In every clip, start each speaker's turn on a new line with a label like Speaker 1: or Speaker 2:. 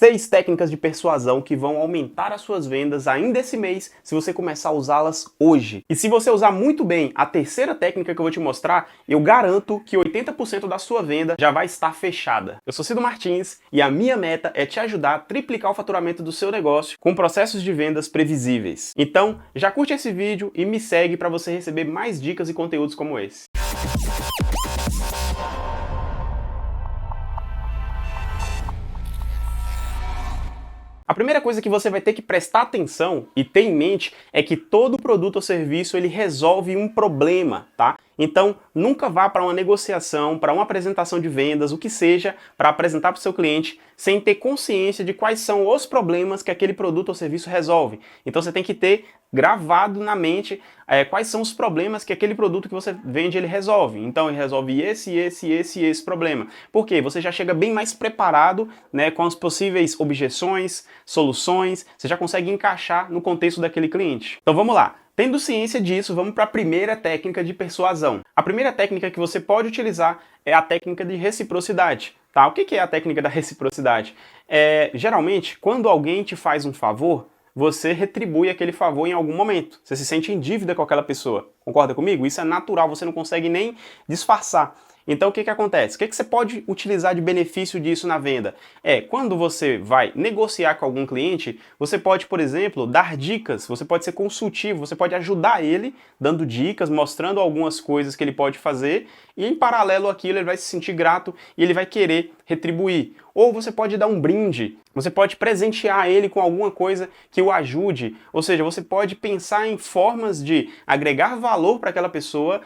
Speaker 1: 6 técnicas de persuasão que vão aumentar as suas vendas ainda esse mês se você começar a usá-las hoje. E se você usar muito bem a terceira técnica que eu vou te mostrar, eu garanto que 80% da sua venda já vai estar fechada. Eu sou Cido Martins e a minha meta é te ajudar a triplicar o faturamento do seu negócio com processos de vendas previsíveis. Então, já curte esse vídeo e me segue para você receber mais dicas e conteúdos como esse. A primeira coisa que você vai ter que prestar atenção e ter em mente é que todo produto ou serviço ele resolve um problema, tá? Então, nunca vá para uma negociação, para uma apresentação de vendas, o que seja, para apresentar para o seu cliente, sem ter consciência de quais são os problemas que aquele produto ou serviço resolve. Então, você tem que ter gravado na mente quais são os problemas que aquele produto que você vende ele resolve. Então, ele resolve esse problema. Por quê? Você já chega bem mais preparado, né, com as possíveis objeções, soluções, você já consegue encaixar no contexto daquele cliente. Então, vamos lá. Tendo ciência disso, vamos para a primeira técnica de persuasão. A primeira técnica que você pode utilizar é a técnica de reciprocidade. Tá? O que é a técnica da reciprocidade? Geralmente, quando alguém te faz um favor, você retribui aquele favor em algum momento. Você se sente em dívida com aquela pessoa. Concorda comigo? Isso é natural, você não consegue nem disfarçar. Então o que acontece? O que você pode utilizar de benefício disso na venda? Quando você vai negociar com algum cliente, você pode, por exemplo, dar dicas, você pode ser consultivo, você pode ajudar ele, dando dicas, mostrando algumas coisas que ele pode fazer, e em paralelo àquilo ele vai se sentir grato e ele vai querer retribuir. Ou você pode dar um brinde, você pode presentear ele com alguma coisa que o ajude, ou seja, você pode pensar em formas de agregar valor para aquela pessoa,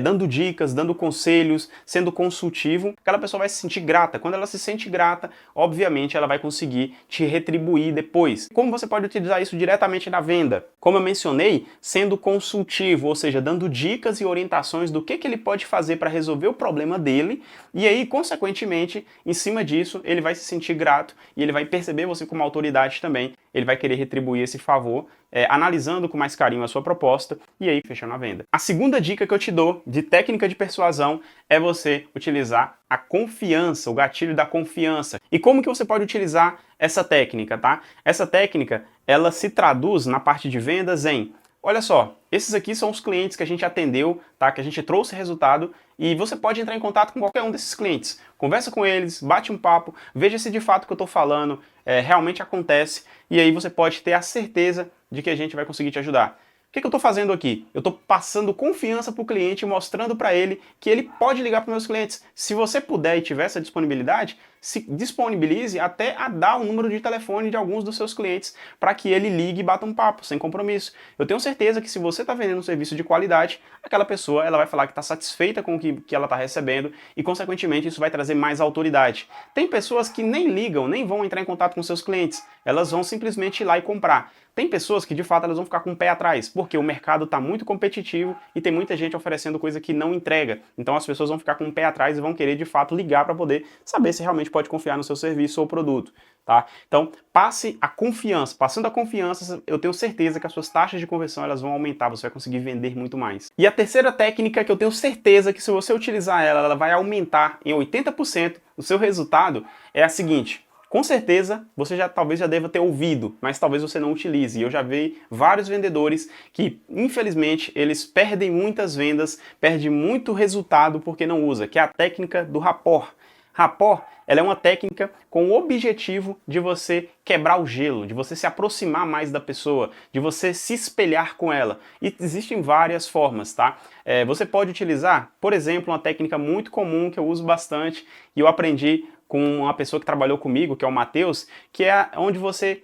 Speaker 1: dando dicas, dando conselhos, sendo consultivo, aquela pessoa vai se sentir grata. Quando ela se sente grata, obviamente ela vai conseguir te retribuir depois. Como você pode utilizar isso diretamente na venda? Como eu mencionei, sendo consultivo, ou seja, dando dicas e orientações do que ele pode fazer para resolver o problema dele, e aí, consequentemente, em cima disso, ele vai se sentir grato e ele vai perceber você como autoridade também, ele vai querer retribuir esse favor, analisando com mais carinho a sua proposta e aí fechando a venda. A segunda dica que eu te dou de técnica de persuasão é você utilizar a confiança, o gatilho da confiança. E como que você pode utilizar essa técnica, tá? Essa técnica, ela se traduz na parte de vendas em: olha só, esses aqui são os clientes que a gente atendeu, tá? Que a gente trouxe resultado, e você pode entrar em contato com qualquer um desses clientes. Conversa com eles, bate um papo, veja se de fato o que eu estou falando realmente acontece, e aí você pode ter a certeza de que a gente vai conseguir te ajudar. O que eu estou fazendo aqui? Eu estou passando confiança para o cliente, mostrando para ele que ele pode ligar para os meus clientes. Se você puder e tiver essa disponibilidade, se disponibilize até a dar o número de telefone de alguns dos seus clientes para que ele ligue e bata um papo, sem compromisso. Eu tenho certeza que se você está vendendo um serviço de qualidade, aquela pessoa ela vai falar que está satisfeita com o que ela está recebendo e, consequentemente, isso vai trazer mais autoridade. Tem pessoas que nem ligam, nem vão entrar em contato com seus clientes. Elas vão simplesmente ir lá e comprar. Tem pessoas que, de fato, elas vão ficar com o pé atrás, porque o mercado está muito competitivo e tem muita gente oferecendo coisa que não entrega. Então as pessoas vão ficar com o pé atrás e vão querer, de fato, ligar para poder saber se realmente pode confiar no seu serviço ou produto, tá? Então, passe a confiança. Passando a confiança, eu tenho certeza que as suas taxas de conversão elas vão aumentar, você vai conseguir vender muito mais. E a terceira técnica que eu tenho certeza que se você utilizar ela, ela vai aumentar em 80% o seu resultado, é a seguinte: com certeza, você talvez já deva ter ouvido, mas talvez você não utilize. Eu já vi vários vendedores que, infelizmente, eles perdem muitas vendas, perdem muito resultado porque não usa, que é a técnica do rapport. Rapport, ela é uma técnica com o objetivo de você quebrar o gelo, de você se aproximar mais da pessoa, de você se espelhar com ela. E existem várias formas, tá? Você pode utilizar, por exemplo, uma técnica muito comum que eu uso bastante e eu aprendi com uma pessoa que trabalhou comigo, que é o Matheus, que é onde você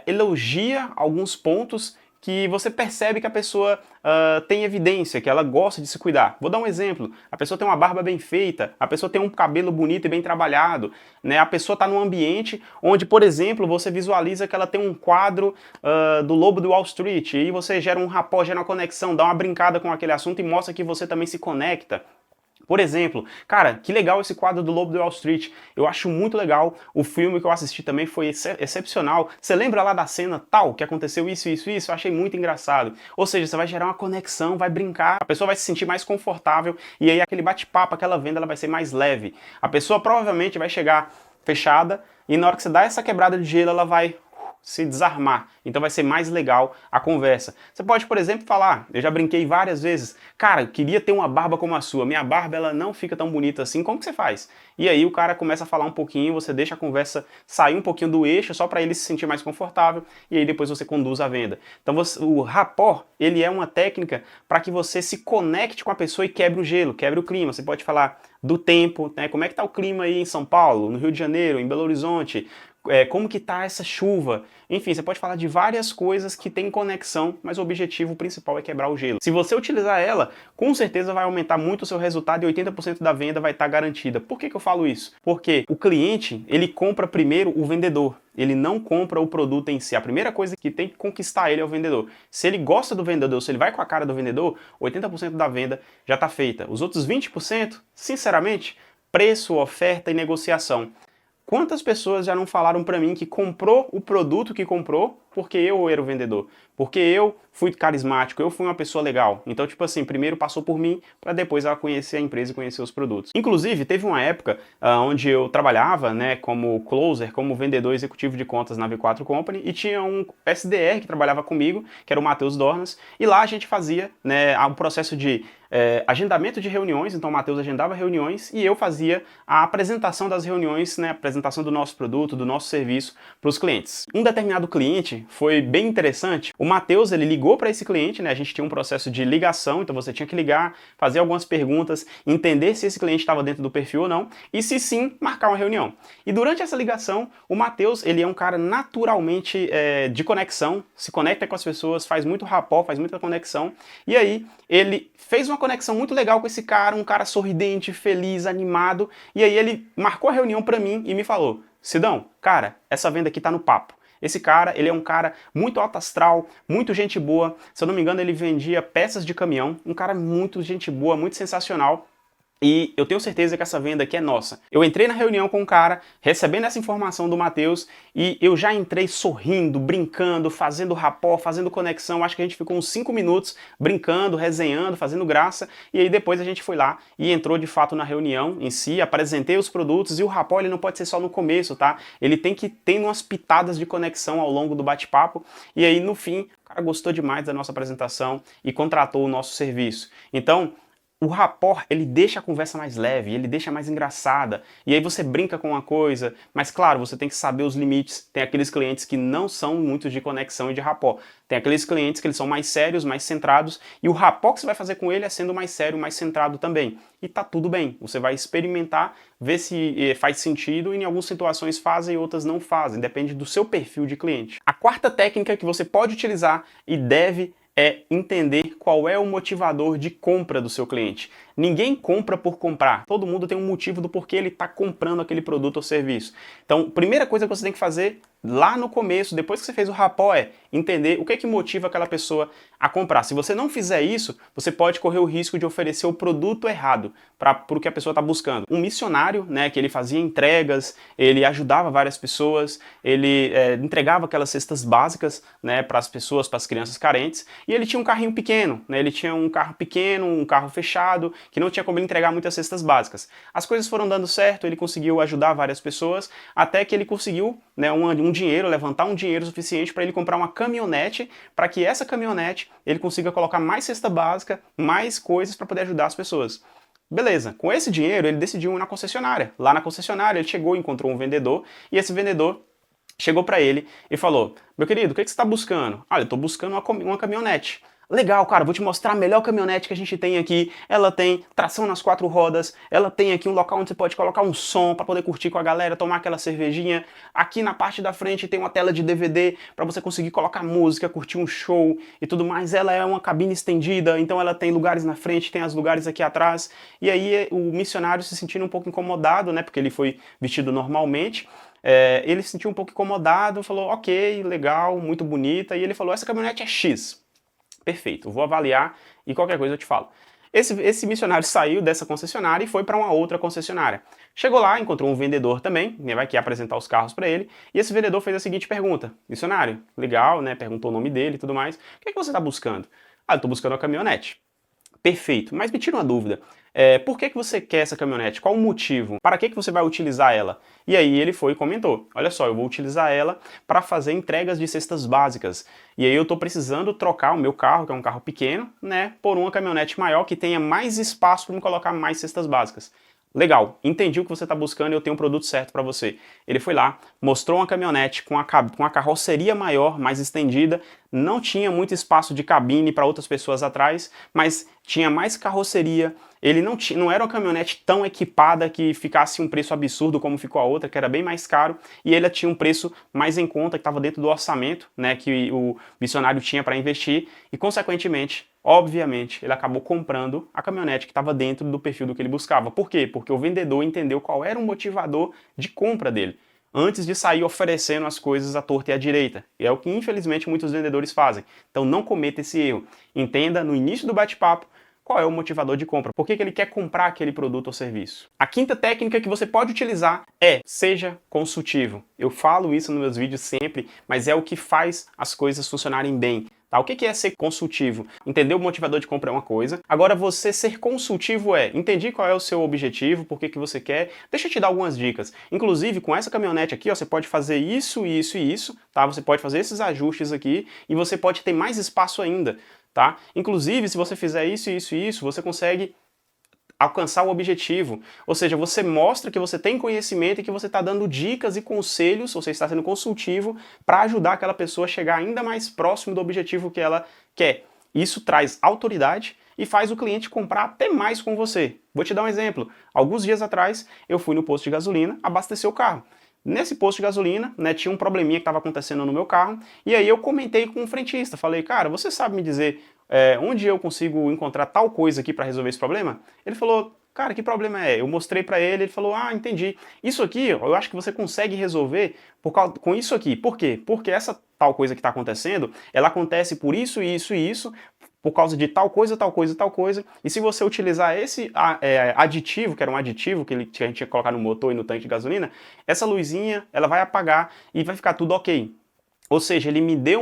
Speaker 1: elogia alguns pontos que você percebe que a pessoa tem evidência, que ela gosta de se cuidar. Vou dar um exemplo. A pessoa tem uma barba bem feita, a pessoa tem um cabelo bonito e bem trabalhado, né? A pessoa está num ambiente onde, por exemplo, você visualiza que ela tem um quadro do Lobo de Wall Street, e você gera um rapport, gera uma conexão, dá uma brincada com aquele assunto e mostra que você também se conecta. Por exemplo, cara, que legal esse quadro do Lobo de Wall Street, eu acho muito legal, o filme que eu assisti também foi excepcional, você lembra lá da cena tal, que aconteceu isso, eu achei muito engraçado. Ou seja, você vai gerar uma conexão, vai brincar, a pessoa vai se sentir mais confortável, e aí aquele bate-papo, aquela venda, ela vai ser mais leve. A pessoa provavelmente vai chegar fechada, e na hora que você dá essa quebrada de gelo, ela vai se desarmar. Então vai ser mais legal a conversa. Você pode, por exemplo, falar, eu já brinquei várias vezes, cara, eu queria ter uma barba como a sua, minha barba ela não fica tão bonita assim, como que você faz? E aí o cara começa a falar um pouquinho, você deixa a conversa sair um pouquinho do eixo, só para ele se sentir mais confortável, e aí depois você conduz a venda. Então o rapport, ele é uma técnica para que você se conecte com a pessoa e quebre o gelo, quebre o clima. Você pode falar do tempo, né? Como é que tá o clima aí em São Paulo, no Rio de Janeiro, em Belo Horizonte, como que tá essa chuva. Enfim, você pode falar de várias coisas que têm conexão, mas o objetivo principal é quebrar o gelo. Se você utilizar ela, com certeza vai aumentar muito o seu resultado e 80% da venda vai estar garantida. Por que eu falo isso? Porque o cliente, ele compra primeiro o vendedor. Ele não compra o produto em si. A primeira coisa que tem que conquistar ele é o vendedor. Se ele gosta do vendedor, se ele vai com a cara do vendedor, 80% da venda já está feita. Os outros 20%, sinceramente, preço, oferta e negociação. Quantas pessoas já não falaram para mim que comprou o produto que comprou porque eu era o vendedor? Porque eu fui carismático, eu fui uma pessoa legal. Então, tipo assim, primeiro passou por mim para depois ela conhecer a empresa e conhecer os produtos. Inclusive, teve uma época onde eu trabalhava, né, como closer, como vendedor executivo de contas na V4 Company e tinha um SDR que trabalhava comigo, que era o Matheus Dornas, e lá a gente fazia, né, um processo de agendamento de reuniões. Então o Matheus agendava reuniões e eu fazia a apresentação das reuniões, né, a apresentação do nosso produto, do nosso serviço para os clientes. Um determinado cliente foi bem interessante. O Matheus, ele ligou para esse cliente, né, a gente tinha um processo de ligação, então você tinha que ligar, fazer algumas perguntas, entender se esse cliente estava dentro do perfil ou não, e se sim, marcar uma reunião. E durante essa ligação, o Matheus, ele é um cara naturalmente de conexão, se conecta com as pessoas, faz muito rapport, faz muita conexão, e aí ele fez uma conexão muito legal com esse cara, um cara sorridente, feliz, animado, e aí ele marcou a reunião para mim e me falou: Sidão, cara, essa venda aqui tá no papo. Esse cara, ele é um cara muito alto astral, muito gente boa. Se eu não me engano, ele vendia peças de caminhão. Um cara muito gente boa, muito sensacional. E eu tenho certeza que essa venda aqui é nossa. Eu entrei na reunião com o cara, recebendo essa informação do Matheus, e eu já entrei sorrindo, brincando, fazendo rapport, fazendo conexão. Acho que a gente ficou uns 5 minutos brincando, resenhando, fazendo graça, e aí depois a gente foi lá e entrou de fato na reunião em si, apresentei os produtos, e o rapport ele não pode ser só no começo, tá? Ele tem que ter umas pitadas de conexão ao longo do bate-papo, e aí no fim, o cara gostou demais da nossa apresentação e contratou o nosso serviço. Então, o rapport, ele deixa a conversa mais leve, ele deixa mais engraçada, e aí você brinca com uma coisa, mas claro, você tem que saber os limites. Tem aqueles clientes que não são muito de conexão e de rapport. Tem aqueles clientes que eles são mais sérios, mais centrados, e o rapport que você vai fazer com ele é sendo mais sério, mais centrado também. E tá tudo bem, você vai experimentar, ver se faz sentido, e em algumas situações fazem e outras não fazem, depende do seu perfil de cliente. A quarta técnica que você pode utilizar e deve é entender qual é o motivador de compra do seu cliente. Ninguém compra por comprar. Todo mundo tem um motivo do porquê ele está comprando aquele produto ou serviço. Então, primeira coisa que você tem que fazer lá no começo, depois que você fez o rapport, é entender o que é que motiva aquela pessoa a comprar. Se você não fizer isso, você pode correr o risco de oferecer o produto errado para o que a pessoa está buscando. Um missionário, né, que ele fazia entregas, ele ajudava várias pessoas, ele entregava aquelas cestas básicas, né, para as pessoas, para as crianças carentes, e ele tinha um carrinho pequeno, né, ele tinha um carro pequeno, um carro fechado, que não tinha como ele entregar muitas cestas básicas. As coisas foram dando certo, ele conseguiu ajudar várias pessoas, até que ele conseguiu, né, levantar um dinheiro suficiente para ele comprar uma caminhonete, para que essa caminhonete ele consiga colocar mais cesta básica, mais coisas para poder ajudar as pessoas. Beleza, com esse dinheiro ele decidiu ir na concessionária. Lá na concessionária ele chegou, encontrou um vendedor, e esse vendedor chegou para ele e falou: meu querido, o que você está buscando? Ah, eu estou buscando uma caminhonete. Legal, cara, vou te mostrar a melhor caminhonete que a gente tem aqui. Ela tem tração nas 4 rodas, ela tem aqui um local onde você pode colocar um som para poder curtir com a galera, tomar aquela cervejinha. Aqui na parte da frente tem uma tela de DVD para você conseguir colocar música, curtir um show e tudo mais. Ela é uma cabine estendida, então ela tem lugares na frente, tem os lugares aqui atrás. E aí o missionário se sentindo um pouco incomodado, né, porque ele foi vestido normalmente. Ele se sentiu um pouco incomodado, falou: ok, legal, muito bonita. E ele falou: essa caminhonete é X. Perfeito, vou avaliar e qualquer coisa eu te falo. Esse missionário saiu dessa concessionária e foi para uma outra concessionária. Chegou lá, encontrou um vendedor também, né, vai aqui apresentar os carros para ele, e esse vendedor fez a seguinte pergunta: missionário, legal, né, perguntou o nome dele e tudo mais, o que é que você está buscando? Ah, eu estou buscando uma caminhonete. Perfeito, mas me tira uma dúvida, Por que você quer essa caminhonete? Qual o motivo? Para que você vai utilizar ela? E aí ele foi e comentou, olha só, eu vou utilizar ela para fazer entregas de cestas básicas. E aí eu estou precisando trocar o meu carro, que é um carro pequeno, né, por uma caminhonete maior que tenha mais espaço para me colocar mais cestas básicas. Legal, entendi o que você está buscando e eu tenho um produto certo para você. Ele foi lá, mostrou uma caminhonete com a carroceria maior, mais estendida, não tinha muito espaço de cabine para outras pessoas atrás, mas tinha mais carroceria. Ele não era uma caminhonete tão equipada que ficasse um preço absurdo como ficou a outra, que era bem mais caro, e ele tinha um preço mais em conta, que estava dentro do orçamento, né, que o missionário tinha para investir, e consequentemente, obviamente, ele acabou comprando a caminhonete que estava dentro do perfil do que ele buscava. Por quê? Porque o vendedor entendeu qual era o motivador de compra dele, antes de sair oferecendo as coisas à torta e à direita. E é o que, infelizmente, muitos vendedores fazem. Então não cometa esse erro. Entenda no início do bate-papo qual é o motivador de compra, por que ele quer comprar aquele produto ou serviço. A quinta técnica que você pode utilizar é seja consultivo. Eu falo isso nos meus vídeos sempre, mas é o que faz as coisas funcionarem bem. Tá? O que é ser consultivo? Entender o motivador de compra é uma coisa. Agora, você ser consultivo entendi qual é o seu objetivo, por que você quer. Deixa eu te dar algumas dicas. Inclusive, com essa caminhonete aqui, ó, você pode fazer isso, isso e isso, tá? Você pode fazer esses ajustes aqui e você pode ter mais espaço ainda. Tá? Inclusive, se você fizer isso, isso e isso, você consegue alcançar o objetivo. Ou seja, você mostra que você tem conhecimento e que você está dando dicas e conselhos, ou seja, está sendo consultivo para ajudar aquela pessoa a chegar ainda mais próximo do objetivo que ela quer. Isso traz autoridade e faz o cliente comprar até mais com você. Vou te dar um exemplo. Alguns dias atrás, eu fui no posto de gasolina abastecer o carro. Nesse posto de gasolina, né, tinha um probleminha que estava acontecendo no meu carro, e aí eu comentei com o frentista, falei, cara, você sabe me dizer onde eu consigo encontrar tal coisa aqui para resolver esse problema? Ele falou, cara, que problema é? Eu mostrei para ele, ele falou, ah, entendi. Isso aqui, eu acho que você consegue resolver com isso aqui. Por quê? Porque essa tal coisa que está acontecendo, ela acontece por isso, isso e isso, por causa de tal coisa, tal coisa, tal coisa, e se você utilizar esse aditivo, que era um aditivo que a gente ia colocar no motor e no tanque de gasolina, essa luzinha, ela vai apagar e vai ficar tudo ok. Ou seja, ele me deu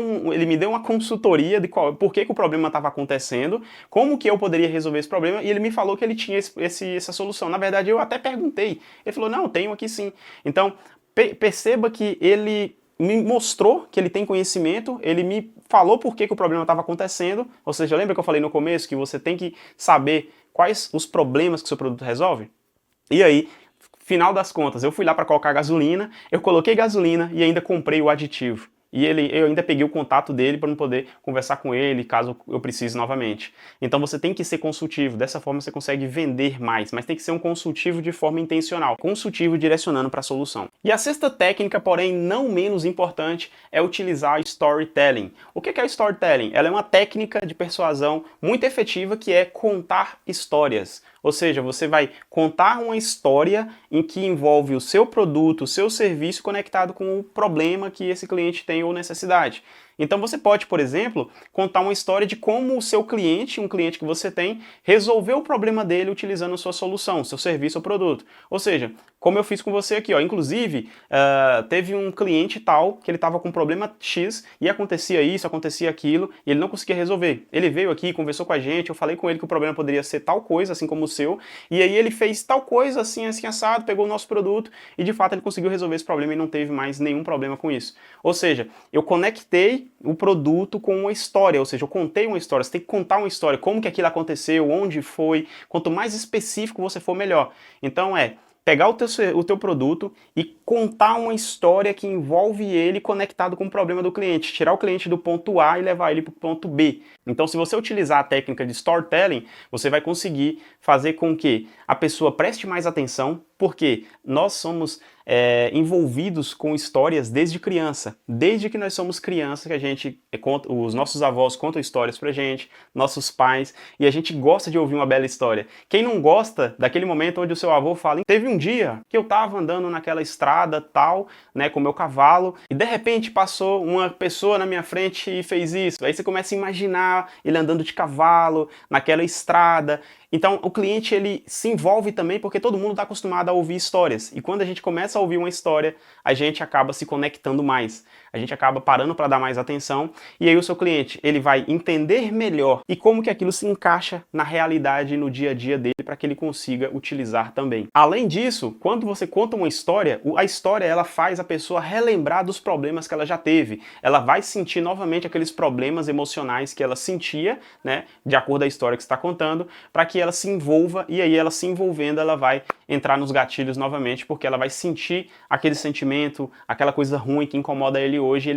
Speaker 1: uma consultoria de por que o problema estava acontecendo, como que eu poderia resolver esse problema, e ele me falou que ele tinha essa solução. Na verdade, eu até perguntei. Ele falou, não, tenho aqui sim. Então, perceba que ele me mostrou que ele tem conhecimento, ele me falou por que o problema estava acontecendo, ou seja, lembra que eu falei no começo que você tem que saber quais os problemas que o seu produto resolve? E aí, final das contas, eu fui lá para colocar gasolina, eu coloquei gasolina e ainda comprei o aditivo. E eu ainda peguei o contato dele para não poder conversar com ele caso eu precise novamente. Então você tem que ser consultivo, dessa forma você consegue vender mais, mas tem que ser um consultivo de forma intencional, consultivo direcionando para a solução. E a sexta técnica, porém não menos importante, é utilizar storytelling. O que é storytelling? Ela é uma técnica de persuasão muito efetiva que é contar histórias. Ou seja, você vai contar uma história em que envolve o seu produto, o seu serviço conectado com o problema que esse cliente tem ou necessidade. Então você pode, por exemplo, contar uma história de como o seu cliente, um cliente que você tem, resolveu o problema dele utilizando a sua solução, seu serviço ou produto. Ou seja, como eu fiz com você aqui, ó, inclusive teve um cliente tal que ele estava com um problema X e acontecia isso, acontecia aquilo e ele não conseguia resolver. Ele veio aqui, conversou com a gente, eu falei com ele que o problema poderia ser tal coisa, assim como o seu, e aí ele fez tal coisa, assim, assim, assado, pegou o nosso produto e de fato ele conseguiu resolver esse problema e não teve mais nenhum problema com isso. Ou seja, eu conectei o produto com uma história, ou seja, eu contei uma história, você tem que contar uma história, como que aquilo aconteceu, onde foi, quanto mais específico você for, melhor. Então pegar o teu produto e contar uma história que envolve ele conectado com o problema do cliente, tirar o cliente do ponto A e levar ele para o ponto B. Então, se você utilizar a técnica de storytelling, você vai conseguir fazer com que a pessoa preste mais atenção, porque nós somos envolvidos com histórias desde criança. Desde que nós somos crianças, que a gente conta, os nossos avós contam histórias pra gente, nossos pais, e a gente gosta de ouvir uma bela história. Quem não gosta daquele momento onde o seu avô fala, teve um dia que eu tava andando naquela estrada estrada tal, né, com o meu cavalo, e de repente passou uma pessoa na minha frente e fez isso. Aí você começa a imaginar ele andando de cavalo naquela estrada. Então o cliente ele se envolve também porque todo mundo está acostumado a ouvir histórias. E quando a gente começa a ouvir uma história, a gente acaba se conectando mais. A gente acaba parando para dar mais atenção e aí o seu cliente ele vai entender melhor e como que aquilo se encaixa na realidade no dia a dia dele para que ele consiga utilizar também. Além disso, quando você conta uma história, a história ela faz a pessoa relembrar dos problemas que ela já teve. Ela vai sentir novamente aqueles problemas emocionais que ela sentia, né, de acordo com a história que você está contando, para que ela se envolva e aí ela se envolvendo ela vai entrar nos gatilhos novamente porque ela vai sentir aquele sentimento, aquela coisa ruim que incomoda ele hoje e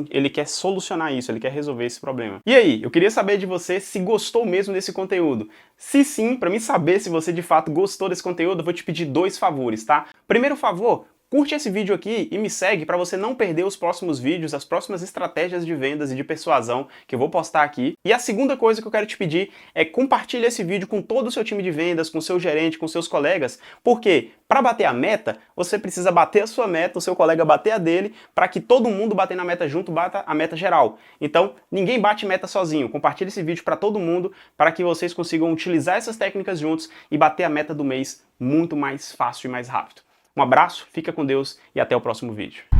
Speaker 1: ele quer solucionar isso, ele quer resolver esse problema. E aí, eu queria saber de você se gostou mesmo desse conteúdo. Se sim, para mim saber se você de fato gostou desse conteúdo, eu vou te pedir 2 favores, tá? Primeiro favor, curte esse vídeo aqui e me segue para você não perder os próximos vídeos, as próximas estratégias de vendas e de persuasão que eu vou postar aqui. E a segunda coisa que eu quero te pedir é compartilhe esse vídeo com todo o seu time de vendas, com seu gerente, com seus colegas, porque para bater a meta, você precisa bater a sua meta, o seu colega bater a dele, para que todo mundo bater na meta junto, bata a meta geral. Então, ninguém bate meta sozinho. Compartilhe esse vídeo para todo mundo, para que vocês consigam utilizar essas técnicas juntos e bater a meta do mês muito mais fácil e mais rápido. Um abraço, fica com Deus e até o próximo vídeo.